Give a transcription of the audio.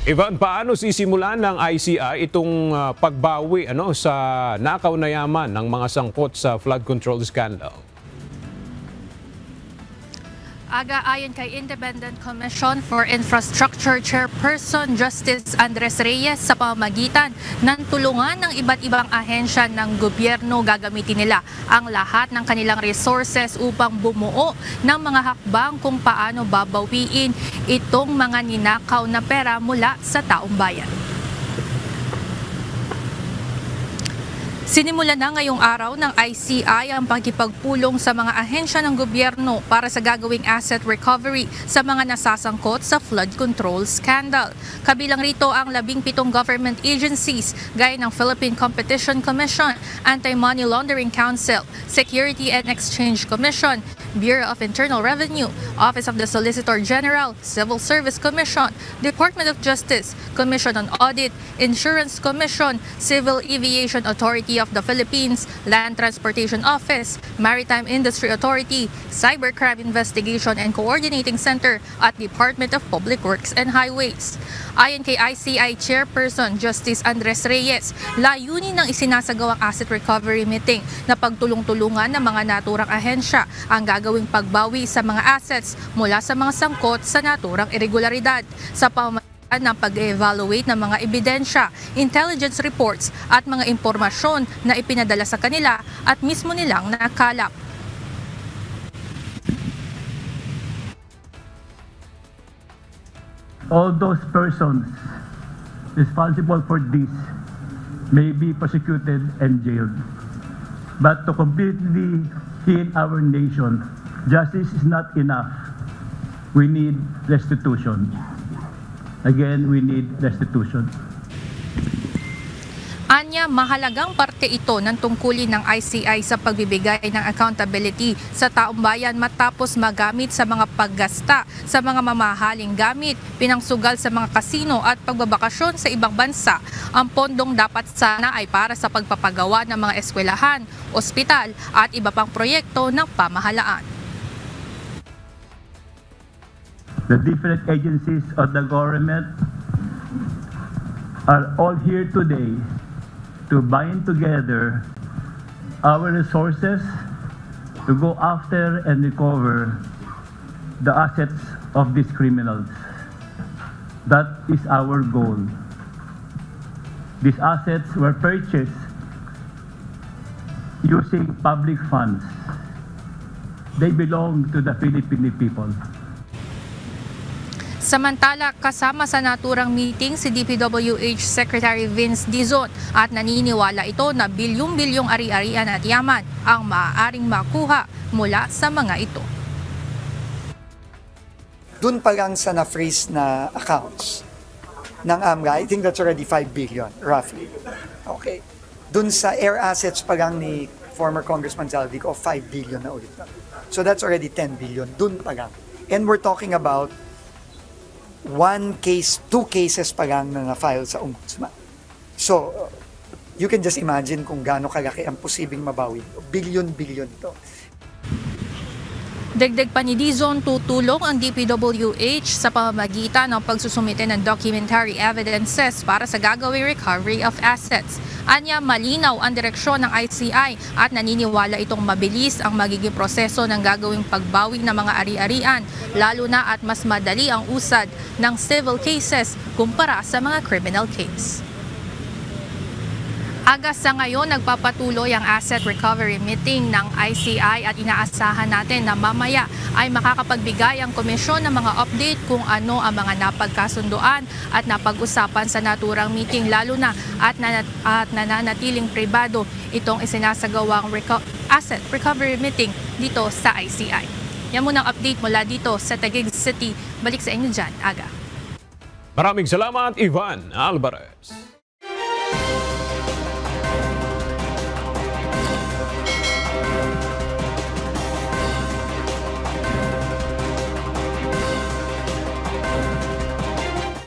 Ivan, paano sisimulan ng ICI itong pagbawi sa nakaw na yaman ng mga sangkot sa flood control scandal? Aga, ayon kay Independent Commission for Infrastructure Chairperson Justice Andres Reyes, sa pamamagitan ng tulungan ng iba't ibang ahensya ng gobyerno, gagamitin nila ang lahat ng kanilang resources upang bumuo ng mga hakbang kung paano babawiin itong mga ninakaw na pera mula sa taong bayan. Sinimulan na ngayong araw ng ICI ang pagkipagpulong sa mga ahensya ng gobyerno para sa gagawing asset recovery sa mga nasasangkot sa flood control scandal. Kabilang rito ang 17 government agencies gaya ng Philippine Competition Commission, Anti-Money Laundering Council, Security and Exchange Commission, Bureau of Internal Revenue, Office of the Solicitor General, Civil Service Commission, Department of Justice, Commission on Audit, Insurance Commission, Civil Aviation Authority of the Philippines, Land Transportation Office, Maritime Industry Authority, Cybercrime Investigation and Coordinating Center at Department of Public Works and Highways. Ayon kay ICI Chairperson Justice Andres Reyes, layunin ng isinasagawang asset recovery meeting na pagtulong-tulungan ng mga naturang ahensya ang gagawing pagbawi sa mga assets mula sa mga sangkot sa naturang irregularidad sa pamamagitan ng pag-evaluate ng mga ebidensya, intelligence reports at mga impormasyon na ipinadala sa kanila at mismo nilang nakalap. All those persons responsible for this may be prosecuted and jailed. But to completely heal our nation, justice is not enough. We need restitution. Again, we need restitution. Anya, mahalagang parte ito ng tungkulin ng ICI sa pagbibigay ng accountability sa taong bayan matapos magamit sa mga paggasta sa mga mamahaling gamit, pinangsugal sa mga kasino at pagbabakasyon sa ibang bansa. Ang pondong dapat sana ay para sa pagpapagawa ng mga eskwelahan, ospital at iba pang proyekto ng pamahalaan. The different agencies of the government are all here today to bind together our resources to go after and recover the assets of these criminals. That is our goal. These assets were purchased using public funds. They belong to the Filipino people. Samantala, kasama sa naturang meeting si DPWH Secretary Vince Dizon at naniniwala ito na bilyong-bilyong ari-arian at yaman ang maaaring makuha mula sa mga ito. Doon pa lang sa na-freeze na accounts ng AMRA, I think that's already 5 billion, roughly. Okay. Doon sa air assets pa lang ni former Congressman Zaldico, 5 billion na ulit. So that's already 10 billion, doon pa lang. And we're talking about one case, 2 cases pa lang na na-file sa Ombudsman. So, you can just imagine kung gaano kalaki ang posibleng mabawi. Billion-billion ito. Dagdag pa ni Dizon, tutulong ang DPWH sa pamamagitan ng pagsusumite ng documentary evidences para sa gagawing recovery of assets. Anya, malinaw ang direksyon ng ICI at naniniwala itong mabilis ang magiging proseso ng gagawing pagbawi ng mga ari-arian, lalo na at mas madali ang usad ng civil cases kumpara sa mga criminal case. Aga, sa ngayon, nagpapatuloy ang asset recovery meeting ng ICI at inaasahan natin na mamaya ay makakapagbigay ang komisyon ng mga update kung ano ang mga napagkasunduan at napag-usapan sa naturang meeting, lalo na at nananatiling pribado itong isinasagawang asset recovery meeting dito sa ICI. Yan muna ang update mula dito sa Taguig City. Balik sa inyo dyan, Aga. Maraming salamat, Ivan Alvarez.